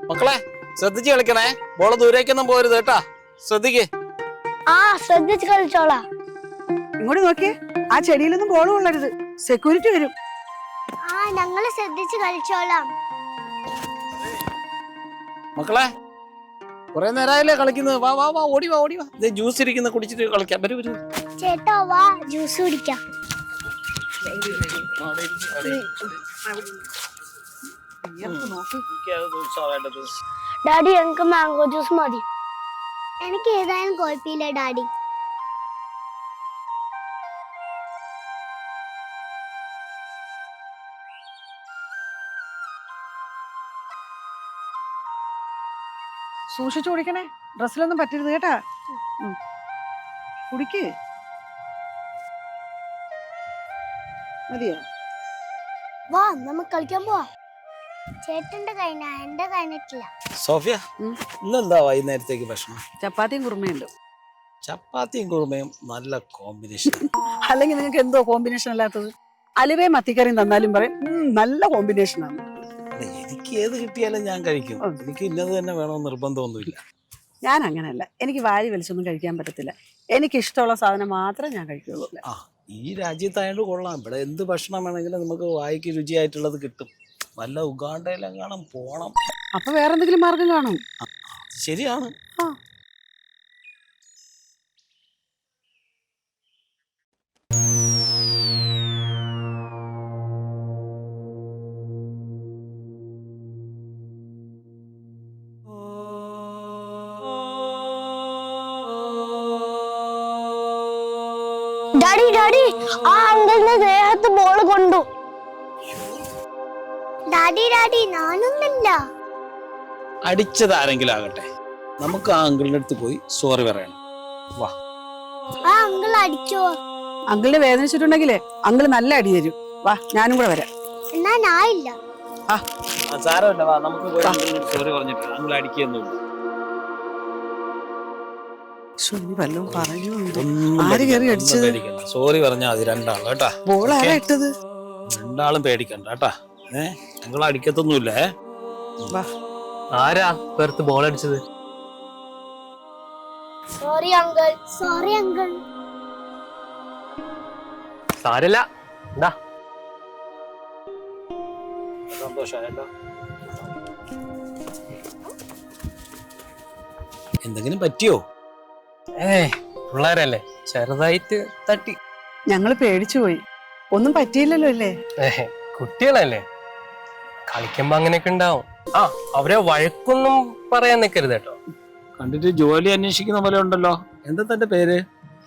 മക്കളെ ശ്രദ്ധിച്ച് കളിക്കണേ, ബോള് ദൂരേക്കൊന്നും പോരുത് കേട്ടാ. ശ്രദ്ധിക്കേ. ശ്രദ്ധിച്ച് കളിച്ചോളാം. ഇങ്ങോട്ട് നോക്കിയേ, ആ ചെടിയിലൊന്നും ബോൾ കൊള്ളരുത്, സെക്യൂരിറ്റി വരും. ഞങ്ങള് ശ്രദ്ധിച്ച് കളിച്ചോളാം. മക്കളെ കുറെ നേരമായില്ലേ കളിക്കുന്നത്. വാ വാ വാ, ഓടി വാ ഓടി വാ. ജ്യൂസ് ഇരിക്കുന്ന കുടിച്ചിട്ട് കളിക്കാം. വരൂ വരൂ. ചേട്ടാ വാ, ജ്യൂസ് കുടിക്കാം. ഡാഡി എനിക്ക് മാംഗോ ജ്യൂസ് മതി. എനിക്ക് ഏതായാലും കുഴപ്പമില്ല ഡാഡി. സൂക്ഷിച്ചു കുടിക്കണേ, ഡ്രസ്സിലൊന്നും പറ്റരുത് കേട്ടാ. കുടിക്ക്. മതിയോ? വാ നമുക്ക് കളിക്കാൻ പോവാ. ചേട്ടന്റെ കഴിഞ്ഞ എന്റെ കഴിഞ്ഞിട്ടില്ല. സോഫിയ, ഇന്നെന്താ വൈകുന്നേരത്തേക്ക് ഭക്ഷണം? ചപ്പാത്തിയും കുറുമയുണ്ട്. ചപ്പാത്തിയും കുറുമയും നല്ല കോമ്പിനേഷൻ. അല്ലെങ്കിൽ നിങ്ങൾക്ക് എന്തോ കോമ്പിനേഷൻ അല്ലാത്തത്? അലുവയും മത്തിക്കറിയും തന്നാലും പറയും നല്ല കോമ്പിനേഷനാണ്. എനിക്ക് ഏത് കിട്ടിയാലും ഞാൻ കഴിക്കും. എനിക്ക് ഇന്നത് തന്നെ വേണമെന്ന് നിർബന്ധമൊന്നുമില്ല. ഞാൻ അങ്ങനെയല്ല, എനിക്ക് വാരി വലിച്ചൊന്നും കഴിക്കാൻ പറ്റത്തില്ല. എനിക്ക് ഇഷ്ടമുള്ള സാധനം മാത്രമേ ഞാൻ കഴിക്കുള്ളൂ. ഈ രാജ്യത്തായോണ്ട് കൊള്ളാം. ഇവിടെ എന്ത് ഭക്ഷണം വേണമെങ്കിലും നമുക്ക് വായിക്ക് രുചിയായിട്ടുള്ളത് കിട്ടും. വല്ല ഉഗാണ്ടയിലെങ്ങാനും പോണം. അപ്പൊ വേറെന്തെങ്കിലും മാർഗം കാണും. ശരിയാണ്. ഡാഡി ഡാഡി, ആ അങ്കിളിന്റെ ദേഹത്ത് ബോൾ കൊണ്ടു. Daddy daddy, ഞാനൊന്നല്ല. അടിച്ചതാരെങ്കിലും ആകട്ടെ, നമുക്ക് ആ അങ്കിളിന്റെ അടുത്ത് പോയി സോറി പറയണം. വാ. ആ അങ്കിൾ അടിച്ചോ? അങ്കിളിനെ വേദനിച്ചിട്ടുണ്ടെങ്കിലേ അങ്കിള് നല്ല അടി തരും. വാ, ഞാനും കൂടെ വരാം. എന്നാ ഞാനില്ല. സാരമില്ല, വാ നമുക്ക് പോയി സോറി പറഞ്ഞിട്ട്. അങ്കിൾ അടിക്കൊന്നുമില്ല. സോറി പറഞ്ഞാ മതി. രണ്ടാളും കേട്ടാ. ബോൾ ആരാ ഇട്ടത്? രണ്ടാളും പേടിക്കണ്ട കേട്ടാ. ഞങ്ങൾ അടിക്കത്തൊന്നുമില്ലേ. ആരാ പേർത്ത് ബോൾ അടിച്ചത്? Sorry uncle. Sorry uncle. സാരല്ല. എന്താ സന്തോഷമായല്ലോ. എന്തെങ്കിലും പറ്റിയോ? പിള്ളേരല്ലേ, ചെറുതായിട്ട് തട്ടി. ഞങ്ങള് പേടിച്ചു പോയി. ഒന്നും പറ്റിയില്ലല്ലോ അല്ലേ? കുട്ടികളല്ലേ, കളിക്കുമ്പോ അങ്ങനെയൊക്കെ ഉണ്ടാവും. അവരെ വഴക്കൊന്നും പറയാൻ നിൽക്കരുത് കേട്ടോ. കണ്ടിട്ട് ജോലി അന്വേഷിക്കുന്ന പോലെ ഉണ്ടല്ലോ. എന്താ തന്റെ പേര്?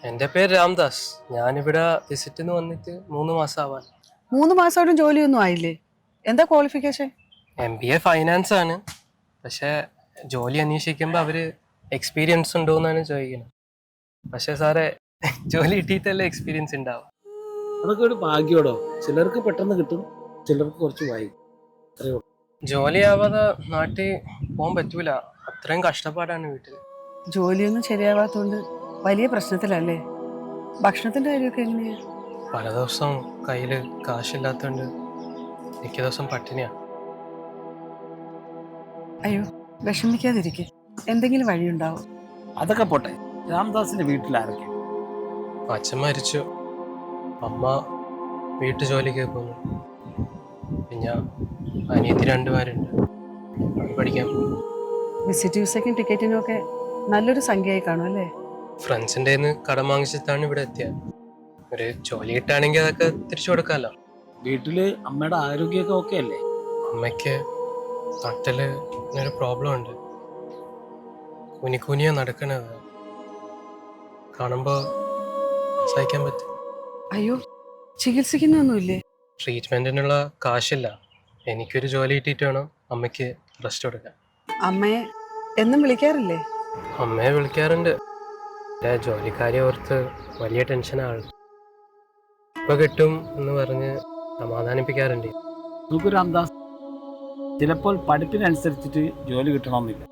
എന്റെ പേര് രാംദാസ്. ഞാനിവിടെ വിസിറ്റിന് വന്നിട്ട് 3 മാസം ആവാൻ. 3 മാസമായിട്ടും ജോലിയൊന്നും ആയില്ലേ? എന്താ ക്വാളിഫിക്കേഷൻ? MBA ഫൈനാൻസ് ആണ്. പക്ഷെ ജോലി അന്വേഷിക്കുമ്പോ അവര് എക്സ്പീരിയൻസ് ഉണ്ടോ എന്നാണ് ചോദിക്കുന്നത്. പക്ഷെ സാറേ, ജോലി കിട്ടിയിട്ടല്ലേ എക്സ്പീരിയൻസ് ഉണ്ടാവും. അതൊക്കെ ഒരു ഭാഗ്യോടോ. ചിലർക്ക് പെട്ടെന്ന് കിട്ടും, ചിലർക്ക് കുറച്ച് വൈകും. ജോലി ആവാതെ നാട്ടിൽ പോകാൻ പറ്റൂല. അത്രയും കഷ്ടപ്പാടാണ് വീട്ടില്. ജോലിയൊന്നും ശരിയാവാത്തോണ്ട് വലിയ പ്രശ്നത്തിലല്ലേ? ഭക്ഷണത്തിന്റെ കാര്യമൊക്കെ എങ്ങനെയാ? പല ദിവസം കയ്യില് കാശില്ലാത്തോണ്ട് മിക്ക ദിവസം പട്ടിണിയാ. അയ്യോ, വിഷമിക്കാതിരിക്കെ, എന്തെങ്കിലും വഴിയുണ്ടാവും. അതൊക്കെ പോട്ടെ. രാംദാസിന്റെ വീട്ടിലാരൊക്കെ? അച്ഛൻ മരിച്ചു, അമ്മ വീട്ടു ജോലിക്ക് പോകുന്നു, പിന്നെ അനിയത്തി 2 പേരുണ്ട്, പഠിക്കാൻ. വിസിറ്റ് വിസയ്ക്കും ടിക്കറ്റിനും ഒക്കെ നല്ലൊരു സംഖ്യയായി കാണും അല്ലേ? ഫ്രണ്ട്സിൻ്റെ കടം വാങ്ങിച്ചിട്ടാണ് ഇവിടെ എത്തിയത്. ഒരു ജോലി കിട്ടുകയാണെങ്കിൽ അതൊക്കെ തിരിച്ചു കൊടുക്കാമല്ലോ. വീട്ടില് അമ്മയുടെ ആരോഗ്യമൊക്കെ ഓക്കെ അല്ലേ? അമ്മയ്ക്ക് നട്ടല് ഒരു പ്രോബ്ലം ഉണ്ട്. കുനിക്കുനിയ നടക്കണത് കാണുമ്പോ സഹിക്കാൻ പറ്റും. അയ്യോ, ചികിത്സിക്കുന്നൊന്നുമില്ലേ? ട്രീറ്റ്മെന്റിനുള്ള കാശില്ല. എനിക്കൊരു ജോലി കിട്ടിയിട്ട് വേണം അമ്മയ്ക്ക് റെസ്റ്റ് കൊടുക്കാൻ. അമ്മയെ എന്നും വിളിക്കാറില്ലേ? അമ്മയെ വിളിക്കാറുണ്ട്. ജോലിക്കാരെ ഓർത്ത് വലിയ ടെൻഷനാണ്. ഇപ്പൊ കിട്ടും എന്ന് പറഞ്ഞ് സമാധാനിപ്പിക്കാറുണ്ട്. നോക്കൂ രാംദാസ്, ചിലപ്പോൾ പഠിപ്പിനനുസരിച്ചിട്ട് ജോലി കിട്ടണമെന്നില്ല.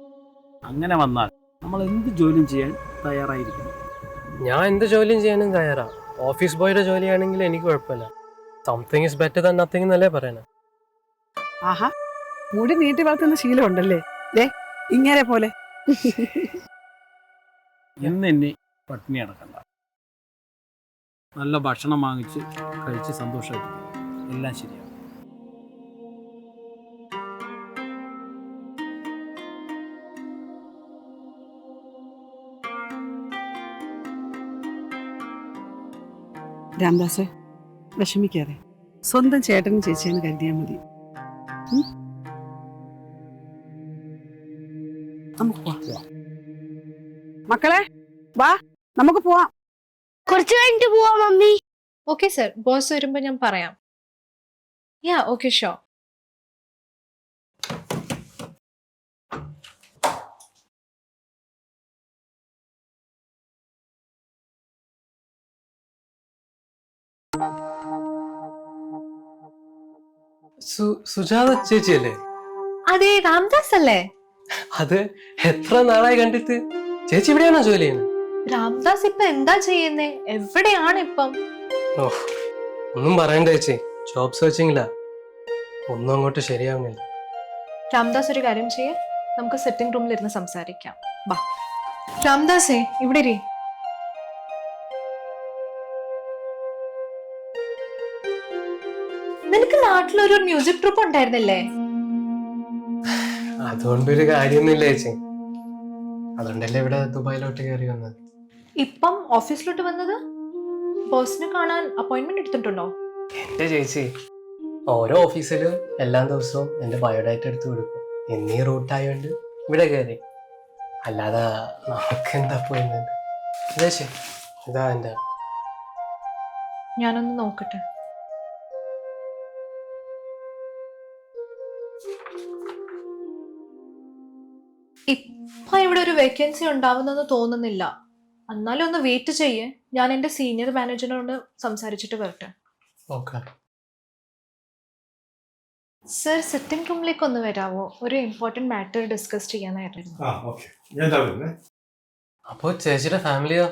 അങ്ങനെ വന്നാൽ നമ്മൾ എന്ത് ജോലിയും ചെയ്യാൻ തയ്യാറായിരിക്കണം. ഞാൻ എന്ത് ജോലിയും ചെയ്യാനും തയ്യാറാ. ഓഫീസ് ബോയുടെ ജോലിയാണെങ്കിൽ എനിക്ക് കുഴപ്പമില്ല. Something is better than nothing എന്നല്ലേ പറയണേ. ആഹാ, മുടി നീട്ടി വളർത്തുന്ന ശീലം ഉണ്ടല്ലേ? ഇങ്ങനെ പോലെ. ഇന്ന് എന്നെ പട്ടിണി അടക്കണ്ട. നല്ല ഭക്ഷണം വാങ്ങിച്ച് കഴിച്ച് സന്തോഷമായിരിക്കും. എല്ലാം ശരിയാവും. രാംദാസ്, വിഷമിക്കാതെ സ്വന്തം ചേട്ടനും ചേച്ചിയെന്ന് കരുതിയാൽ മതി. നമുക്ക് പോവാം. മക്കളെ വാ, നമുക്ക് പോവാം. കുറച്ച് കഴിഞ്ഞിട്ട് പോവാ മമ്മി. ഓക്കെ സർ, ബോസ് വരുമ്പോൾ ഞാൻ പറയാം. Yeah okay show. സുജാത ചേച്ചിയല്ലേ? അതെ, രാംദാസ് അല്ലേ? അത് എത്ര നാളായി കണ്ടിട്ട്. ചേച്ചി എവിടെയാണോ ജോലി ചെയ്യുന്നത്? രാംദാസ് ഇപ്പൊ എന്താ ചെയ്യുന്നേ? എവിടെയാണ് ഇപ്പം? ഓഹ്, ഒന്നും പറയണ്ട ചേച്ചി, ജോബ് സെർച്ചിങ്ങില്ല. ഒന്നും അങ്ങോട്ട് ശരിയാവുന്നില്ല. രാംദാസ് ഒരു കാര്യം ചെയ്യേ, നമുക്ക് സെറ്റിംഗ് റൂമിൽ ഇരുന്ന് സംസാരിക്കാം. വാ രാംദാസേ, ഇവിടെ ഇരി. നിനക്ക് നാട്ടിലൊരു മ്യൂസിക് ട്രൂപ്പ് ഉണ്ടായിരുന്നില്ലേ? അതുകൊണ്ടൊരു കാര്യമൊന്നുമില്ല ചേച്ചി. അതുകൊണ്ടല്ലേ ഇവിടെ ദുബായിലോട്ട് കയറി വന്നത്. ഇപ്പം ഓഫീസിലോട്ട് വന്നത്? ബോസിനെ കാണാൻ അപ്പോയിന്റ്മെന്റ് എടുത്തിട്ടുണ്ടോ? എന്റെ ചേച്ചി, ഓരോ ഓഫീസിലും എല്ലാ ദിവസവും എന്റെ ബയോഡാറ്റ എടുത്ത് കൊടുക്കും. എന്നീ റൂട്ടായോണ്ട് ഇവിടെ കയറി. അല്ലാതെ നമുക്ക് എന്താ അപ്പോയിന്റ്മെന്റ്? ചേച്ചി ഇതാ എന്റെ. ഞാനൊന്ന് നോക്കട്ടെ. ഇപ്പൊ ഇവിടെ ഒരു വേക്കൻസി ഉണ്ടാവുന്നെന്ന് തോന്നുന്നില്ല. എന്നാലും ഒന്ന് വെയിറ്റ് ചെയ്യേ, ഞാൻ എന്റെ സീനിയർ മാനേജറിനോട് സംസാരിച്ചിട്ട് വരട്ടെ. ഓക്കെ സർ, സെറ്റിംഗ് റൂമിലേക്ക് ഒന്ന് വരാവോ? ഒരു ഇമ്പോർട്ടന്റ് മാറ്റർ ഡിസ്കസ് ചെയ്യാനായിരുന്നു. അപ്പോ ചേച്ചിയുടെ ഫാമിലിയോ?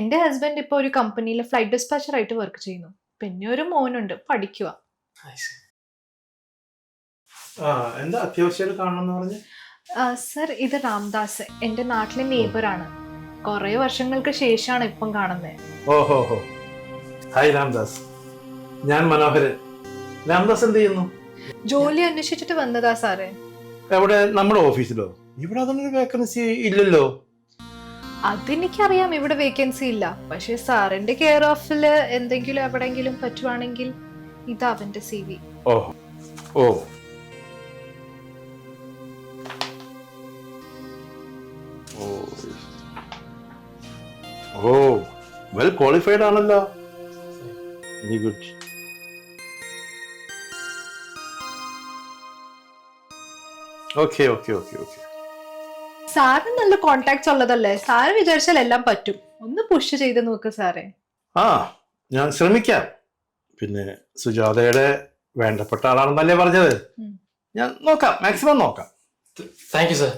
എന്റെ ഹസ്ബൻഡ് ഇപ്പൊ ഒരു കമ്പനിയിൽ ഫ്ലൈറ്റ് ഡിസ്പാച്ചർ ആയിട്ട് വർക്ക് ചെയ്യുന്നു. പിന്നെ ഒരു മോനുണ്ട്, പഠിക്കുക. എന്താ അത്യാവശ്യമായിട്ട് കാണണമെന്ന് പറഞ്ഞു? സർ, ഇത് രാംദാസ്, എന്റെ നാട്ടിലെ നെയ്ബർ ആണ്. കുറെ വർഷങ്ങൾക്ക് ശേഷമാണ് ഇപ്പം കാണുന്നത്. ഓഹോ ഹോ, ഹായ് രാംദാസ്, ഞാൻ മനോഹരൻ. രാംദാസ് എന്ത് ചെയ്യുന്നു? ജോലി അന്വേഷിച്ചിട്ട് വന്നതാ സാറേ. എവിടെ? നമ്മുടെ ഓഫീസിലോ? ഇവിടെ അതൊന്നും വേക്കൻസി ഇല്ലല്ലോ. അതെനിക്കറിയാം, ഇവിടെ വേക്കൻസി ഇല്ല. പക്ഷെ സാറിന്റെ കെയർ ഓഫില് എന്തെങ്കിലും എവിടെങ്കിലും പറ്റുവാണെങ്കിൽ ഇതാ അവന്റെ CV. ഓ ഓ ഓ, വെൽ ക്വാളിഫൈഡ് ആണല്ലോ. Very good. Okay okay okay okay. സാറിന് നല്ല കോണ്ടാക്ട്സ് ഉള്ളതല്ലേ? സാറ് വിചാരിച്ചാൽ എല്ലാം പറ്റും. ഒന്ന് പുഷ് ചെയ്ത് നോക്ക് സാറേ. ആ, ഞാൻ ശ്രമിക്കാം. പിന്നെ സുജാതയുടെ വേണ്ടപ്പെട്ട ആളാണെന്നല്ലേ പറഞ്ഞത്? ഞാൻ നോക്കാം, മാക്സിമം നോക്കാം. Thank you sir.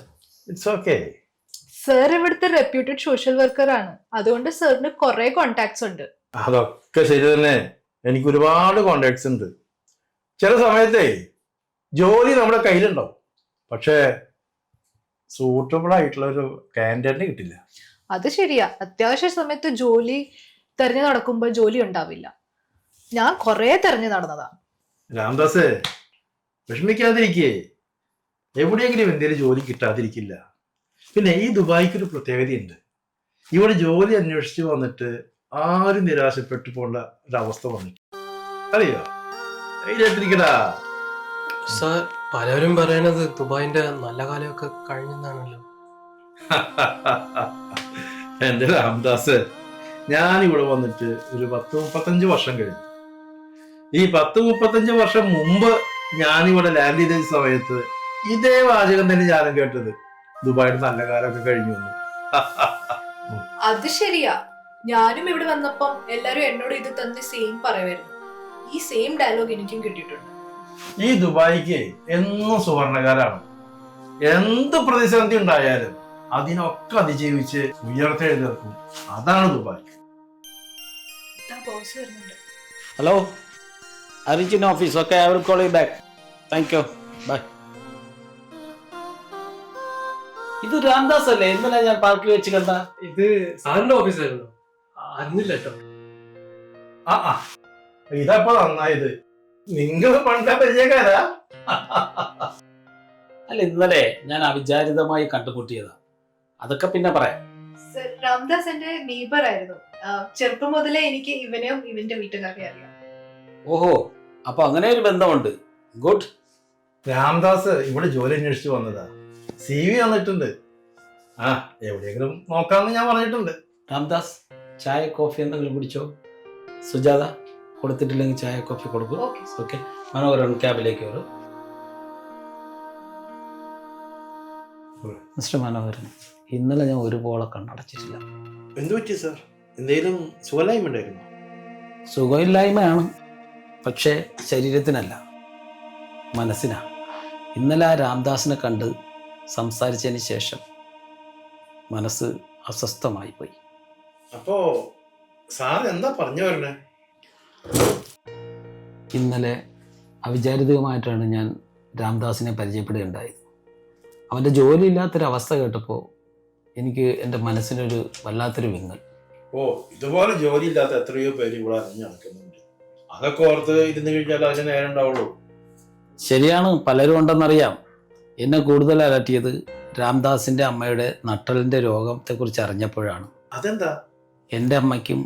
It's okay. Sir ഇവിടുത്തെ റെപ്യൂട്ടഡ് സോഷ്യൽ വർക്കർ ആണ്. അതുകൊണ്ട് സാറിന് കുറെ കോണ്ടാക്ട്സ് ഉണ്ട്. അതൊക്കെ ശരി തന്നെ. എനിക്ക് ഒരുപാട് കോണ്ടാക്ട്സ് ഉണ്ട്. ചില സമയത്തേ ജോലി നമ്മുടെ കയ്യിലുണ്ടാവും, പക്ഷേ സൂട്ടബിൾ ആയിട്ടുള്ള ഒരു കാൻഡിഡേറ്റിന് കിട്ടില്ല. അത് ശരിയാ. അത്യാവശ്യ സമയത്ത് ജോലി തെരഞ്ഞു നടക്കുമ്പോൾ ജോലി ഉണ്ടാവില്ല. ഞാൻ കുറെ തെരഞ്ഞു നടന്നതാ. രാംദാസ്, വിഷമിക്കാതിരിക്കേ. എവിടെയെങ്കിലും എന്തെങ്കിലും ജോലി കിട്ടാതിരിക്കില്ല. പിന്നെ ഈ ദുബായിക്ക് ഒരു പ്രത്യേകതയുണ്ട്. ഇവിടെ ജോലി അന്വേഷിച്ച് വന്നിട്ട് ആരും നിരാശപ്പെട്ടു പോകേണ്ട ഒരവസ്ഥ വന്നിട്ട് അറിയോ? ധൈര്യമായിട്ടിരിക്കടാ. സർ, പലരും പറയണത് ദുബായിന്റെ നല്ല കാലമൊക്കെ കഴിഞ്ഞെന്നാണല്ലോ. എന്റെ രാംദാസ്, ഞാൻ ഇവിടെ വന്നിട്ട് ഒരു 10-35 വർഷം കഴിഞ്ഞു. ഈ 10-35 വർഷം മുമ്പ് ഞാനിവിടെ ലാൻഡ് ചെയ്ത സമയത്ത് ഇതേ വാചകം തന്നെ ഞാനും കേട്ടത്, ദുബായിയുടെ നല്ല കാലമൊക്കെ കഴിഞ്ഞു എന്ന്. അത് ശരിയാ. ഞാനും ഇവിടെ വന്നപ്പം എല്ലാരും എന്നോട് ഇത് തന്നെ സെയിം പറയുമായിരുന്നു. ഈ സെയിം ഡയലോഗ് എനിക്കും കിട്ടിയിട്ടുണ്ട്. ഈ ദുബായിക്ക് എന്നും സുവർണകാരാണ്. എന്ത് പ്രതിസന്ധി ഉണ്ടായാലും അതിനൊക്കെ അതിജീവിച്ച് ഉയർത്തെഴുന്നേൽക്കും. അതാണ് ദുബായ്. ബോസ് വരുന്നുണ്ട്. Hello, I reach in office. Okay, I will call you back. Thank you. Bye. ഇത് രാംദാസ് അല്ലേ? ഇന്നലെ ഞാൻ പാർക്കിൽ വെച്ച് കണ്ട. ഇത് സാറിന്റെ ഓഫീസായിരുന്നു. അറിഞ്ഞില്ല കേട്ടോ. ഇതപ്പോ നന്നായത്. നിങ്ങൾ പണ്ട പരിചയക്കാരാ? അല്ല, ഇന്നലെ ഞാൻ അവിചാരിതമായി കണ്ടുമുട്ടിയതാ. അതൊക്കെ പിന്നെ പറയാം. സർ, രാംദാസ് എന്റെ നെയ്ബർ ആയിരുന്നു. ചെറുപ്പം മുതലേ എനിക്ക് ഇവനെയും ഇവന്റെ വീട്ടുകാരെ അറിയാം. ഓഹോ, അപ്പൊ അങ്ങനെ ഒരു ബന്ധമുണ്ട്. ഗുഡ്. രാംദാസ് ഇവിടെ ജോലി അന്വേഷിച്ചു വന്നതാ. CV വന്നിട്ടുണ്ട്. എവിടെയെങ്കിലും നോക്കാമെന്ന് ഞാൻ പറഞ്ഞിട്ടുണ്ട്. രാംദാസ്, ചായ കോഫി എന്തെങ്കിലും കുടിച്ചോ? സുജാത, കൊടുത്തിട്ടില്ലെങ്കിൽ ചായ കോഫി കൊടുക്കും. ഓക്കെ, മനോഹരൻ ക്യാബിലേക്ക് വരും. മിസ്റ്റർ മനോഹരൻ, ഇന്നലെ ഞാൻ ഒരു പോളെ കണ്ണടച്ചിട്ടില്ല. എന്തു പറ്റി സാർ? എന്തെങ്കിലും സുഖമില്ലായ്മ ഉണ്ടായിരുന്നു? സുഖമില്ലായ്മയാണ്, പക്ഷേ ശരീരത്തിനല്ല, മനസ്സിനാ. ഇന്നലെ ആ രാംദാസിനെ കണ്ട് സംസാരിച്ചതിന് ശേഷം മനസ്സ് അസ്വസ്ഥമായി പോയി. അപ്പോ സാർ എന്താ പറഞ്ഞു വരണേ? ഇന്നലെ അവിചാരിതമായിട്ടാണ് ഞാൻ രാംദാസിനെ പരിചയപ്പെടുകയുണ്ടായത്. അവൻ്റെ ജോലിയില്ലാത്തൊരവസ്ഥ കേട്ടപ്പോൾ എനിക്ക് എൻ്റെ മനസ്സിനൊരു വല്ലാത്തൊരു വിങ്ങൽ. ഇതുപോലെ ജോലിയില്ലാത്ത എത്രയോ പേര് ഇവിടെ അറിഞ്ഞു നടക്കുന്നുണ്ട്. അതൊക്കെ ഓർത്ത് ഇരുന്ന് കഴിഞ്ഞാൽ അതിന് നേരം ഉണ്ടാവുള്ളൂ. ശരിയാണ്, പലരും ഉണ്ടെന്നറിയാം. എന്നെ കൂടുതൽ അലട്ടിയത് രാംദാസിൻ്റെ അമ്മയുടെ നട്ടലിൻ്റെ രോഗത്തെക്കുറിച്ച് അറിഞ്ഞപ്പോഴാണ്. അതെന്താ? എൻ്റെ അമ്മയ്ക്കും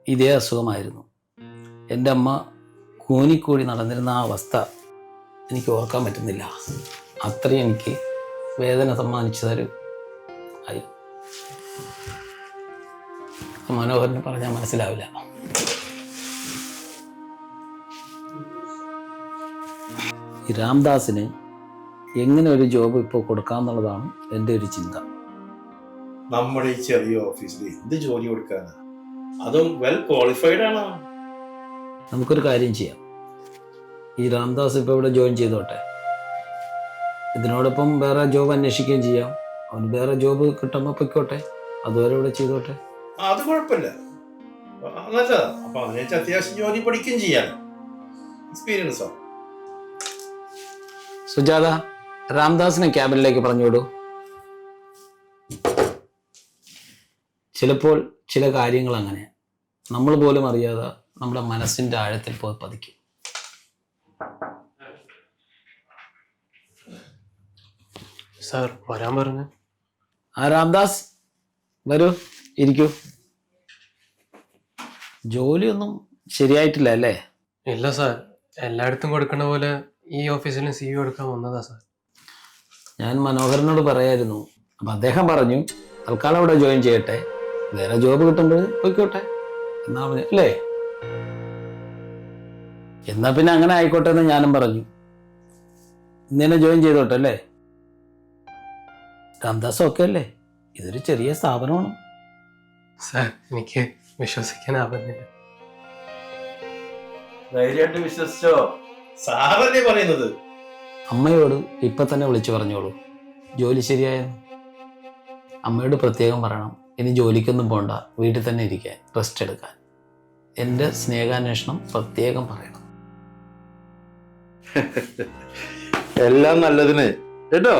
ഇതേ അസുഖമായിരുന്നു. എൻ്റെ അമ്മ കൂനിക്കൂടി നടന്നിരുന്ന ആ അവസ്ഥ എനിക്ക് ഓർക്കാൻ പറ്റുന്നില്ല. അത്രയും എനിക്ക് വേദന സമ്മാനിച്ചതൊരു ആയി. മനോഹരന് പറഞ്ഞാൽ മനസ്സിലാവില്ല. ഈ രാംദാസിന് എങ്ങനെ ഒരു ജോബ് ഇപ്പോൾ കൊടുക്കാമെന്നുള്ളതാണ് എൻ്റെ ഒരു ചിന്ത. നമ്മുടെ ഈ ചെറിയ ഓഫീസിൽ എന്ത് ജോലി കൊടുക്കാനാ? അതും വെൽ ക്വാളിഫൈഡ് ആണ്. നമുക്കൊരു കാര്യം ചെയ്യാം. ഈ രാംദാസ് ഇപ്പോൾ ഇവിടെ ജോയിൻ ചെയ്തോട്ടെ. ഇതിനോടൊപ്പം വേറെ ജോബ് അന്വേഷിക്കുകയും ചെയ്യാം. അവന് വേറെ ജോബ് കിട്ടുമ്പോൾ പൊയ്ക്കോട്ടെ. അതുവരെ ഇവിടെ ചെയ്തോട്ടെ. അത് കുഴപ്പമില്ല, നല്ലതാ. അപ്പൊ അവനെ അത്യാവശ്യം ജോലി പഠിക്കുകയും ചെയ്യാം. എക്സ്പീരിയൻസോ. സുജാത, രാംദാസിനെ ക്യാബിനിലേക്ക് പറഞ്ഞുവിടൂ. ചിലപ്പോൾ ചില കാര്യങ്ങൾ അങ്ങനെ നമ്മൾ പോലും അറിയാതെ നമ്മുടെ മനസ്സിൻ്റെ ആഴത്തിൽ പോയി പതിക്കും. സാർ വരാൻ പറഞ്ഞു. രാംദാസ്, വരൂ, ഇരിക്കൂ. ജോലിയൊന്നും ശരിയായിട്ടില്ല അല്ലേ? ഇല്ല സാർ, എല്ലായിടത്തും കൊടുക്കണ പോലെ ഈ ഓഫീസിലും CV കൊടുക്കാൻ വന്നതാ സാർ. ഞാൻ മനോഹരനോട് പറയായിരുന്നു. അപ്പം അദ്ദേഹം പറഞ്ഞു തൽക്കാലം അവിടെ ജോയിൻ ചെയ്യട്ടെ, വേറെ ജോബ് കിട്ടുമ്പോൾ പോയിക്കോട്ടെ എന്നാ പറഞ്ഞു അല്ലേ? എന്നാ പിന്നെ അങ്ങനെ ആയിക്കോട്ടെ എന്ന് ഞാനും പറഞ്ഞു. ഇന്നലെ ജോയിൻ ചെയ്തോട്ടെ അല്ലേ? രാംദാസ് ഓക്കെ അല്ലേ? ഇതൊരു ചെറിയ സ്ഥാപനമാണ്. സാർ, എനിക്ക് വിശ്വസിക്കാനാവുന്നില്ല. ധൈര്യമായിട്ട് വിശ്വസിച്ചോ, സാറല്ലേ പറയുന്നത്. അമ്മയോട് ഇപ്പം തന്നെ വിളിച്ചു പറഞ്ഞോളൂ ജോലി ശരിയായെന്ന്. അമ്മയോട് പ്രത്യേകം പറയണം ഇനി ജോലിക്കൊന്നും പോണ്ട, വീട്ടിൽ തന്നെ ഇരിക്കാൻ, റെസ്റ്റ് എടുക്കാൻ. എൻ്റെ സ്നേഹാന്വേഷണം പ്രത്യേകം പറയണം. എല്ലാം നല്ലതിന് കേട്ടോ.